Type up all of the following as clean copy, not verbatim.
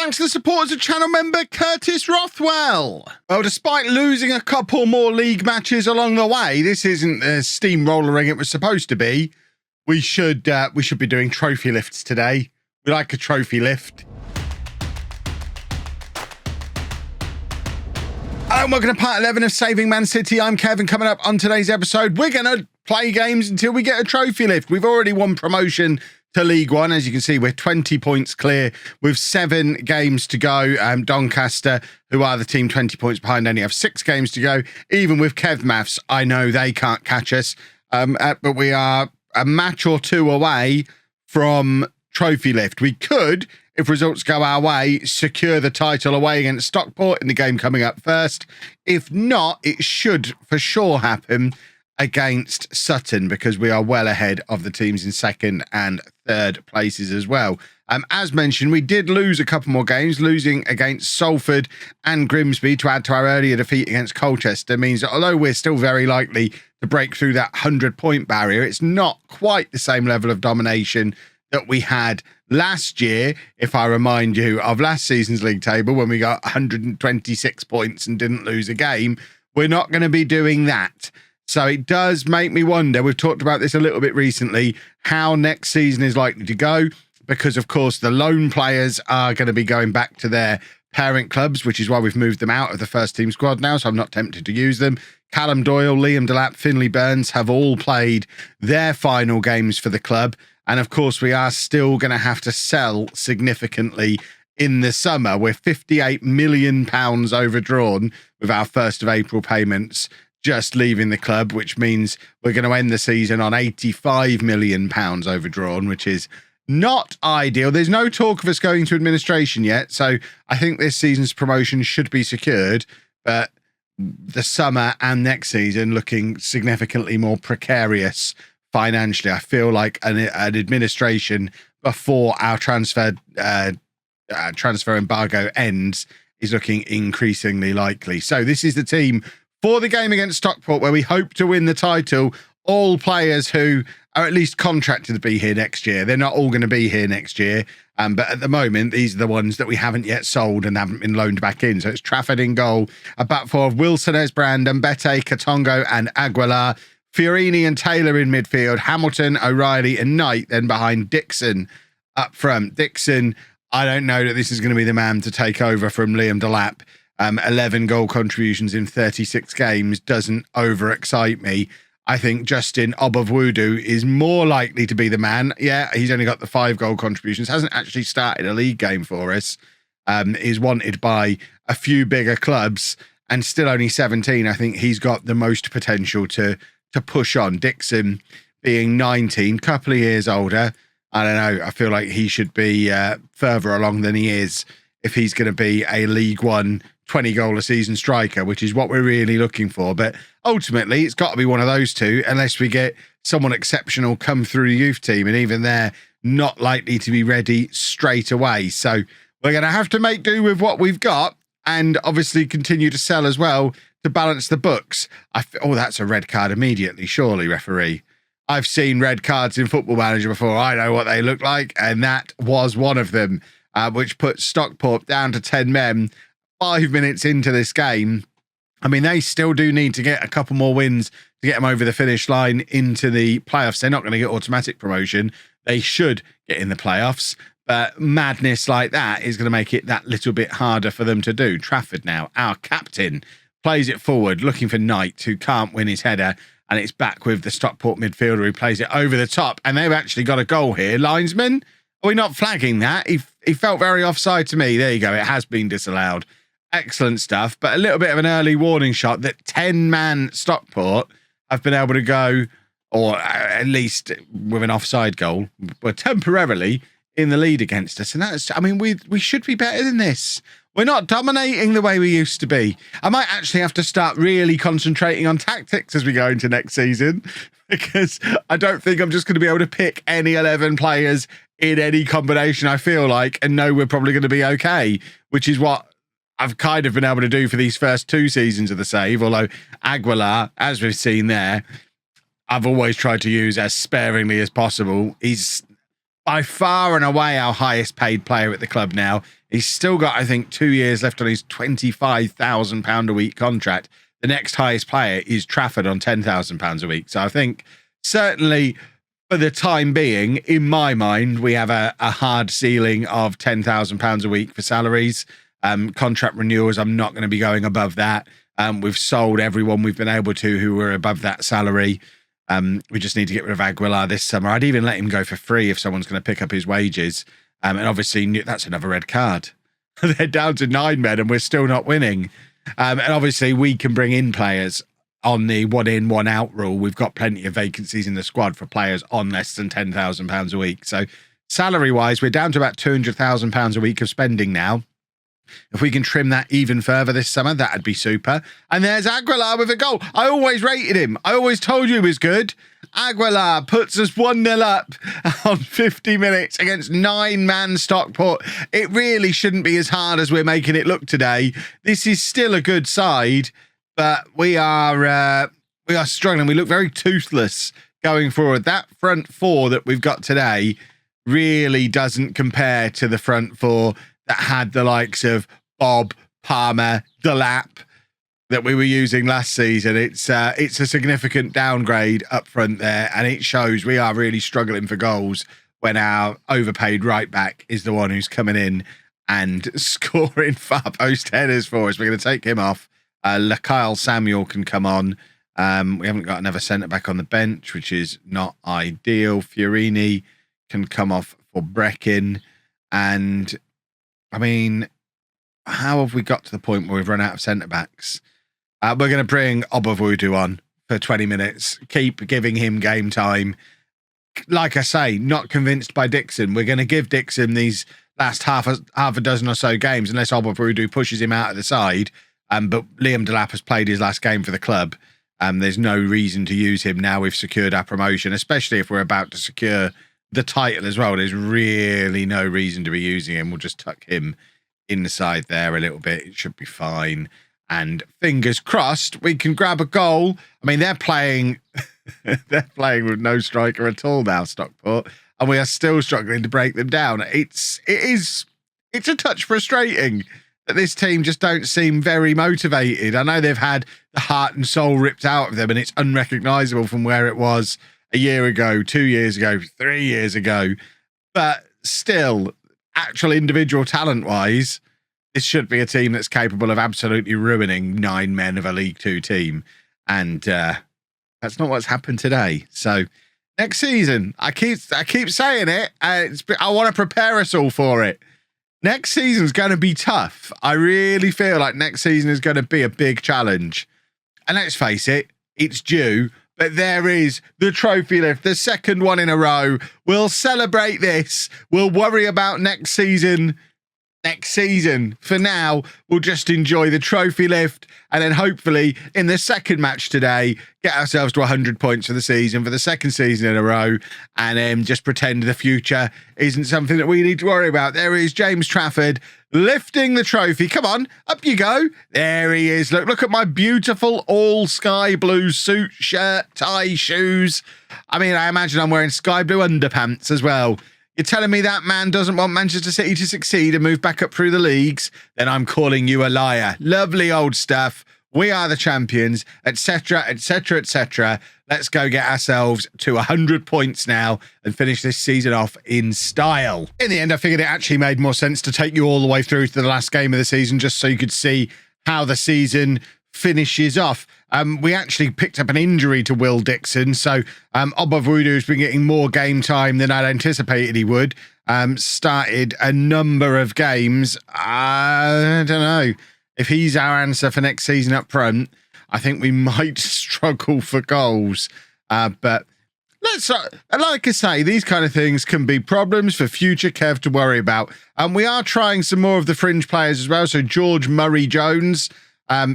Thanks to the support as a channel member, Curtis Rothwell. Well, despite losing a couple more league matches along the way, this isn't the steamrollering it was supposed to be. We should be doing trophy lifts today. We like a trophy lift. Hello and welcome to part 11 of Saving Man City. I'm Kevin. Coming up on today's episode, we're going to play games until we get a trophy lift. We've already won promotion to League One. As you can see, we're 20 points clear with 7 games to go. Doncaster, who are the team 20 points behind, only have 6 games to go. Even with Kev Maths, I know they can't catch us. But we are a match or two away from trophy lift. We could, if results go our way, secure the title away against Stockport in the game coming up first. If not, it should for sure happen against Sutton because we are well ahead of the teams in second and third places as well. As mentioned, we did lose a couple more games. Losing against Salford and Grimsby to add to our earlier defeat against Colchester means that although we're still very likely to break through that 100-point barrier, it's not quite the same level of domination that we had last year. If I remind you of last season's league table when we got 126 points and didn't lose a game, we're not going to be doing that. So it does make me wonder, we've talked about this a little bit recently, how next season is likely to go, because of course the loan players are going to be going back to their parent clubs, which is why we've moved them out of the first team squad now, so I'm not tempted to use them. Callum Doyle, Liam Delap, Finlay Burns have all played their final games for the club. And of course, we are still going to have to sell significantly in the summer. We're £58 million overdrawn with our 1st of April payments just leaving the club, which means we're going to end the season on £85 million overdrawn, which is not ideal. There's no talk of us going to administration yet. So I think this season's promotion should be secured, but the summer and next season looking significantly more precarious financially. I feel like an administration before our transfer embargo ends is looking increasingly likely. So this is the team for the game against Stockport, where we hope to win the title. All players who are at least contracted to be here next year. They're not all going to be here next year. But at the moment, these are the ones that we haven't yet sold and haven't been loaned back in. So it's Trafford in goal, a back four of Wilson, Esbrand, Mbete, Katongo and Aguilar. Fiorini and Taylor in midfield, Hamilton, O'Reilly and Knight then behind Dixon up front. Dixon, I don't know that this is going to be the man to take over from Liam Delap. 11 goal contributions in 36 games doesn't overexcite me. I think Justin Obovwodu is more likely to be the man. Yeah, he's only got the 5 goal contributions, hasn't actually started a league game for us, is wanted by a few bigger clubs and still only 17. I think he's got the most potential to push on. Dixon being 19, couple of years older, I don't know. I feel like he should be further along than he is if he's going to be a League One 20 goal a season striker, which is what we're really looking for. But ultimately, it's got to be one of those two, unless we get someone exceptional come through the youth team, and even they're not likely to be ready straight away. So we're going to have to make do with what we've got and obviously continue to sell as well to balance the books. Oh, that's a red card immediately, surely, referee. I've seen red cards in Football Manager before. I know what they look like, and that was one of them, which put Stockport down to 10 men 5 minutes into this game. I mean, they still do need to get a couple more wins to get them over the finish line into the playoffs. They're not going to get automatic promotion. They should get in the playoffs, but madness like that is going to make it that little bit harder for them to do. Trafford now, our captain, plays it forward, looking for Knight, who can't win his header, and it's back with the Stockport midfielder who plays it over the top, and they've actually got a goal here. Linesman, are we not flagging that? He felt very offside to me. There you go. It has been disallowed. Excellent stuff, but a little bit of an early warning shot that 10-man Stockport have been able to go, or at least with an offside goal, were temporarily in the lead against us. And that's, I mean, we should be better than this. We're not dominating the way we used to be. I might actually have to start really concentrating on tactics as we go into next season, because I don't think I'm just going to be able to pick any 11 players in any combination, I feel like, and know we're probably going to be okay, which is what I've kind of been able to do for these first 2 seasons of the save. Although Aguilar, as we've seen there, I've always tried to use as sparingly as possible. He's by far and away our highest paid player at the club now. He's still got, I think, 2 years left on his £25,000 a week contract. The next highest player is Trafford on £10,000 a week. So I think certainly for the time being, in my mind, we have a hard ceiling of £10,000 a week for salaries. Contract renewals, I'm not going to be going above that. We've sold everyone we've been able to who were above that salary. We just need to get rid of Aguilar this summer. I'd even let him go for free if someone's going to pick up his wages. And obviously, that's another red card. They're down to 9 men and we're still not winning. And obviously, we can bring in players on the 1 in, 1 out rule. We've got plenty of vacancies in the squad for players on less than £10,000 a week. So salary-wise, we're down to about £200,000 a week of spending now. If we can trim that even further this summer, that'd be super. And there's Aguilar with a goal. I always rated him. I always told you he was good. Aguilar puts us 1-0 up on 50 minutes against 9-man Stockport. It really shouldn't be as hard as we're making it look today. This is still a good side, but we are struggling. We look very toothless going forward. That front four that we've got today really doesn't compare to the front four that had the likes of Bob, Palmer, Delap that we were using last season. It's a significant downgrade up front there, and it shows we are really struggling for goals when our overpaid right back is the one who's coming in and scoring far post headers for us. We're going to take him off. Kyle Samuel can come on. We haven't got another centre back on the bench, which is not ideal. Fiorini can come off for Breckin, and I mean, how have we got to the point where we've run out of centre-backs? We're going to bring Obavudu on for 20 minutes. Keep giving him game time. Like I say, not convinced by Dixon. We're going to give Dixon these last half a dozen or so games, unless Obavudu pushes him out of the side. But Liam Delap has played his last game for the club. There's no reason to use him now we've secured our promotion, especially if we're about to secure the title as well. There's really no reason to be using him. We'll just tuck him inside there a little bit. It should be fine. And fingers crossed, we can grab a goal. I mean, they're playing with no striker at all now, Stockport, and we are still struggling to break them down. It's a touch frustrating that this team just don't seem very motivated. I know they've had the heart and soul ripped out of them, and it's unrecognisable from where it was a year ago, 2 years ago, 3 years ago. But still, actual individual talent-wise, this should be a team that's capable of absolutely ruining 9 men of a League Two team. And that's not what's happened today. So next season, I keep saying it. I want to prepare us all for it. Next season's going to be tough. I really feel like next season is going to be a big challenge. And let's face it, it's due. But there is the trophy lift, the second one in a row. We'll celebrate this. We'll worry about next season. For now, we'll just enjoy the trophy lift, and then hopefully in the second match today, get ourselves to 100 points for the season, for the second season in a row, and then just pretend the future isn't something that we need to worry about. There is James Trafford lifting the trophy. Come on, up you go. There he is. Look at my beautiful all sky blue suit, shirt, tie, shoes. I mean, I imagine I'm wearing sky blue underpants as well. You're telling me that man doesn't want Manchester City to succeed and move back up through the leagues? Then I'm calling you a liar. Lovely old stuff. We are the champions, etc., etc., etc. Let's go get ourselves to 100 points now and finish this season off in style. In the end, I figured it actually made more sense to take you all the way through to the last game of the season just so you could see how the season finishes off. We actually picked up an injury to Will Dixon, so Obavudu has been getting more game time than I'd anticipated he would. Started a number of games. I don't know. If he's our answer for next season up front, I think we might struggle for goals. But let's, like I say, these kind of things can be problems for future Kev to worry about. We are trying some more of the fringe players as well. So George Murray-Jones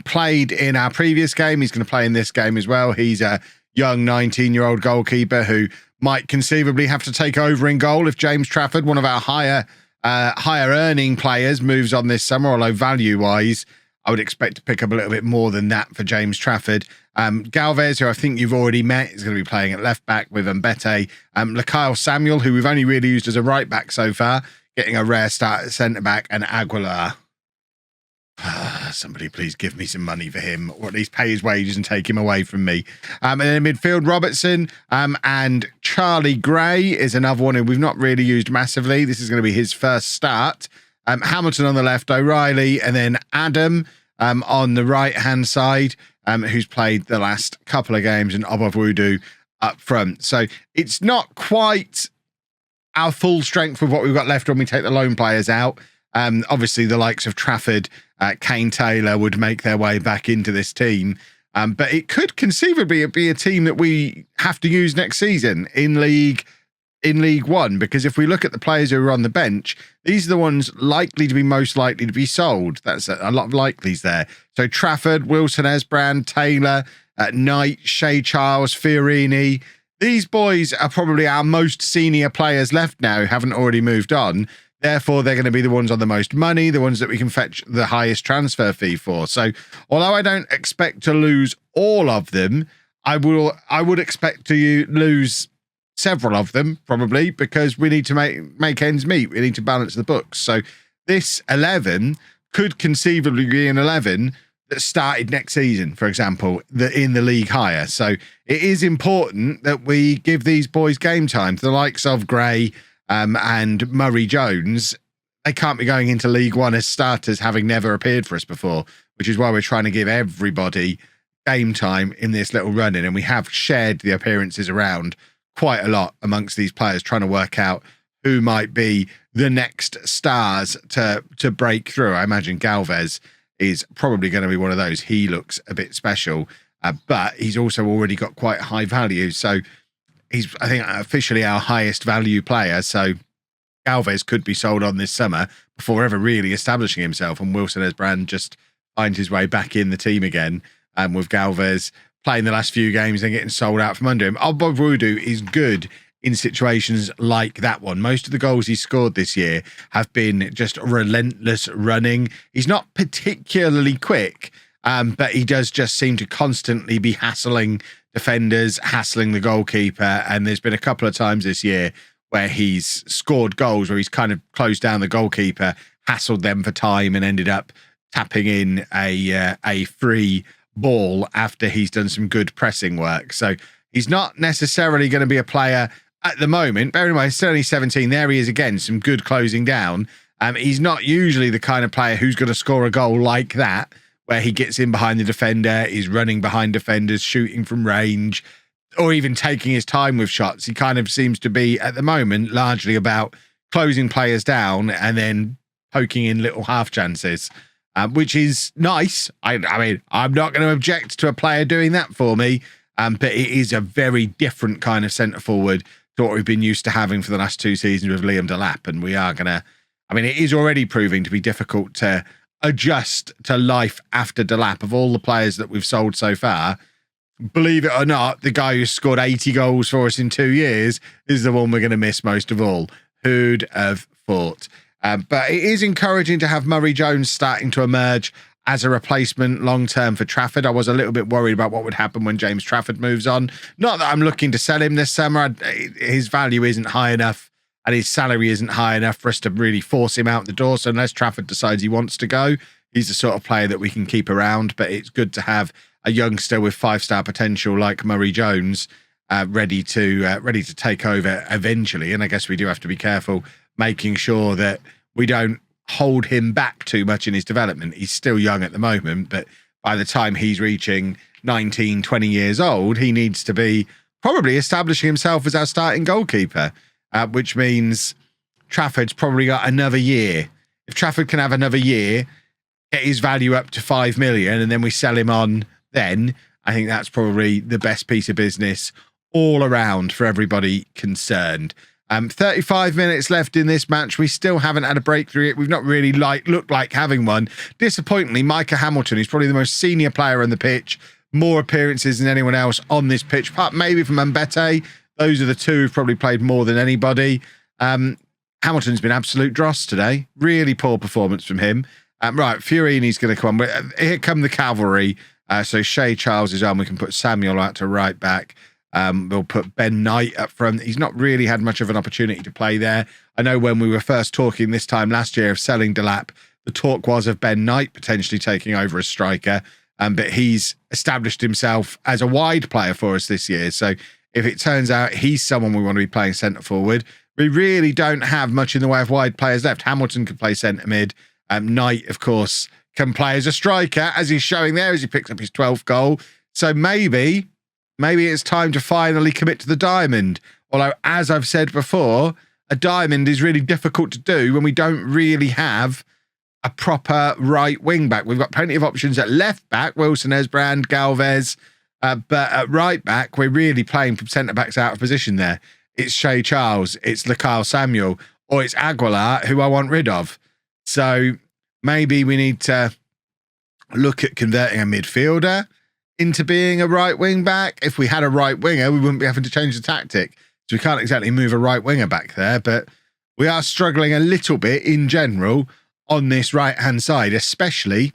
played in our previous game. He's going to play in this game as well. He's a young 19-year-old goalkeeper who might conceivably have to take over in goal if James Trafford, one of our higher earning players, moves on this summer, although value-wise, I would expect to pick up a little bit more than that for James Trafford. Galvez, who I think you've already met, is going to be playing at left back with Mbete. Lykyle Samuel, who we've only really used as a right back so far, getting a rare start at centre back, and Aguilar. Somebody please give me some money for him, or at least pay his wages and take him away from me. And then in midfield, Robertson and Charlie Gray is another one who we've not really used massively. This is going to be his first start. Hamilton on the left, O'Reilly, and then Adam on the right-hand side, who's played the last couple of games, and Obavudu up front. So it's not quite our full strength with what we've got left when we take the loan players out. Obviously, the likes of Trafford, Kane Taylor would make their way back into this team. But it could conceivably be a team that we have to use next season in League One, because if we look at the players who are on the bench, these are the ones likely to be most likely to be sold. That's a lot of likelies there. So Trafford, Wilson Esbrand, Taylor, Knight, Shea Charles, Fiorini. These boys are probably our most senior players left now who haven't already moved on. Therefore, they're going to be the ones on the most money, the ones that we can fetch the highest transfer fee for. So, although I don't expect to lose all of them, I would expect to lose several of them, probably, because we need to make ends meet. We need to balance the books. So, this 11 could conceivably be an 11 that started next season, for example, in the league higher. So, it is important that we give these boys game time. The likes of Gray and Murray Jones, they can't be going into League One as starters, having never appeared for us before, which is why we're trying to give everybody game time in this little run-in. And we have shared the appearances around quite a lot amongst these players, trying to work out who might be the next stars to break through. I imagine Galvez is probably going to be one of those. He looks a bit special, but he's also already got quite high value. So he's, I think, officially our highest value player. So Galvez could be sold on this summer before ever really establishing himself. And Wilson Esbrand just find his way back in the team again. With Galvez playing the last few games and getting sold out from under him. Obavudu is good in situations like that one. Most of the goals he's scored this year have been just relentless running. He's not particularly quick, but he does just seem to constantly be hassling defenders, hassling the goalkeeper. And there's been a couple of times this year where he's scored goals where he's kind of closed down the goalkeeper, hassled them for time, and ended up tapping in a free ball after he's done some good pressing work. So he's not necessarily going to be a player at the moment. Bear in mind, he's only 17. There he is again, some good closing down. He's not usually the kind of player who's going to score a goal like that, where he gets in behind the defender, he's running behind defenders, shooting from range, or even taking his time with shots. He kind of seems to be, at the moment, largely about closing players down and then poking in little half chances, which is nice. I mean, I'm not going to object to a player doing that for me, but it is a very different kind of centre forward to what we've been used to having for the last 2 seasons with Liam Delap. And we are going to, I mean, it is already proving to be difficult to adjust to life after Delap. Of all the players that we've sold so far, believe it or not, the guy who scored 80 goals for us in 2 years is the one we're going to miss most of all. Who'd have thought? But it is encouraging to have Murray Jones starting to emerge as a replacement long-term for Trafford. I was a little bit worried about what would happen when James Trafford moves on. Not that I'm looking to sell him this summer. His value isn't high enough and his salary isn't high enough for us to really force him out the door. So unless Trafford decides he wants to go, he's the sort of player that we can keep around. But it's good to have a youngster with 5-star potential like Murray Jones ready to take over eventually. And I guess we do have to be careful making sure that we don't hold him back too much in his development. He's still young at the moment, but by the time he's reaching 19, 20 years old, he needs to be probably establishing himself as our starting goalkeeper, which means Trafford's probably got another year. If Trafford can have another year, get his value up to 5 million, and then we sell him on then, I think that's probably the best piece of business all around for everybody concerned. 35 minutes left in this match. We still haven't had a breakthrough yet. We've not really looked like having one. Disappointingly, Micah Hamilton, who's probably the most senior player on the pitch, more appearances than anyone else on this pitch, apart maybe from Mbete. Those are the two who've probably played more than anybody. Hamilton's been absolute dross today. Really poor performance from him. Right, Fiorini's going to come on. Here come the cavalry. So Shay Charles is on. We can put Samuel out to right back. We'll put Ben Knight up front. He's not really had much of an opportunity to play there. I know when we were first talking this time last year of selling Delap, the talk was of Ben Knight potentially taking over as striker. But he's established himself as a wide player for us this year. So if it turns out he's someone we want to be playing centre forward, we really don't have much in the way of wide players left. Hamilton can play centre mid. Knight, of course, can play as a striker, as he's showing there as he picks up his 12th goal. So maybe it's time to finally commit to the diamond. Although, as I've said before, a diamond is really difficult to do when we don't really have a proper right wing back. We've got plenty of options at left back, Wilson, Esbrand, Galvez, but at right back, we're really playing from centre backs out of position there. It's Shay Charles, it's Lakyle Samuel, or it's Aguilar, who I want rid of. So maybe we need to look at converting a midfielder into being a right wing back. If we had a right winger, we wouldn't be having to change the tactic. So we can't exactly move a right winger back there, but we are struggling a little bit in general on this right-hand side, especially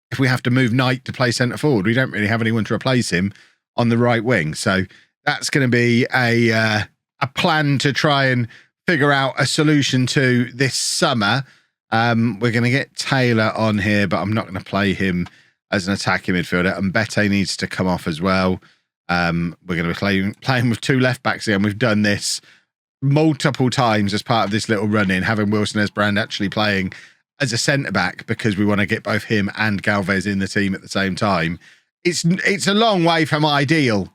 if we have to move Knight to play centre forward. We don't really have anyone to replace him on the right wing. So that's going to be a plan to try and figure out a solution to this summer. We're going to get Taylor on here, but I'm not going to play him as an attacking midfielder. And Bete needs to come off as well. We're going to be playing with two left backs again. We've done this multiple times as part of this little run-in, having Wilson Esbrand actually playing as a centre-back because we want to get both him and Galvez in the team at the same time. It's a long way from ideal.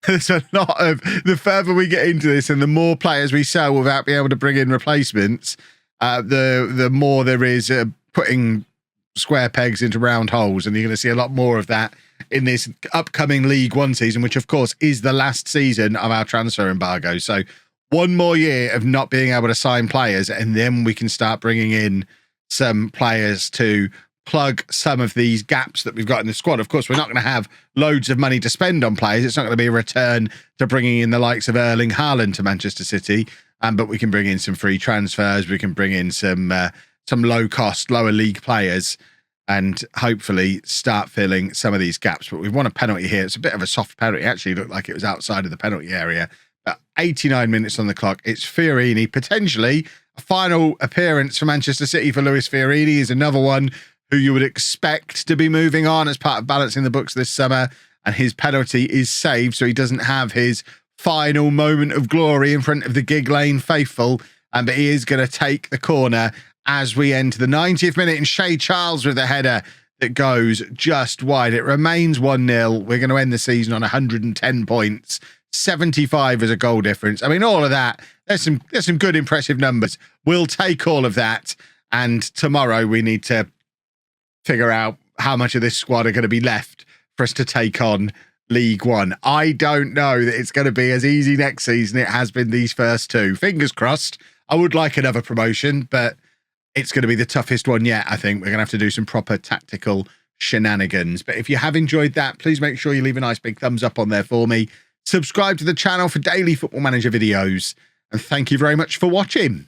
There's a lot of... The further we get into this and the more players we sell without being able to bring in replacements, the more there is putting square pegs into round holes, and you're going to see a lot more of that in this upcoming League One season, which of course is the last season of our transfer embargo. So one more year of not being able to sign players, and then we can start bringing in some players to plug some of these gaps that we've got in the squad. Of course, we're not going to have loads of money to spend on players. It's not going to be a return to bringing in the likes of Erling Haaland to Manchester City, but we can bring in some free transfers. We can bring in some low-cost, lower league players and hopefully start filling some of these gaps. But we've won a penalty here. It's a bit of a soft penalty. It actually looked like it was outside of the penalty area. But 89 minutes on the clock. It's Fiorini. Potentially a final appearance for Manchester City for Luis Fiorini is another one who you would expect to be moving on as part of balancing the books this summer. And his penalty is saved, so he doesn't have his final moment of glory in front of the Gig Lane faithful. But he is going to take the corner as we enter the 90th minute, and Shay Charles with a header that goes just wide. It remains 1-0. We're going to end the season on 110 points, 75 as a goal difference. I mean, all of that, there's some good, impressive numbers. We'll take all of that, and tomorrow we need to figure out how much of this squad are going to be left for us to take on League One. I don't know that it's going to be as easy next season it has been these first two. Fingers crossed. I would like another promotion, but it's going to be the toughest one yet, I think. We're going to have to do some proper tactical shenanigans. But if you have enjoyed that, please make sure you leave a nice big thumbs up on there for me. Subscribe to the channel for daily Football Manager videos. And thank you very much for watching.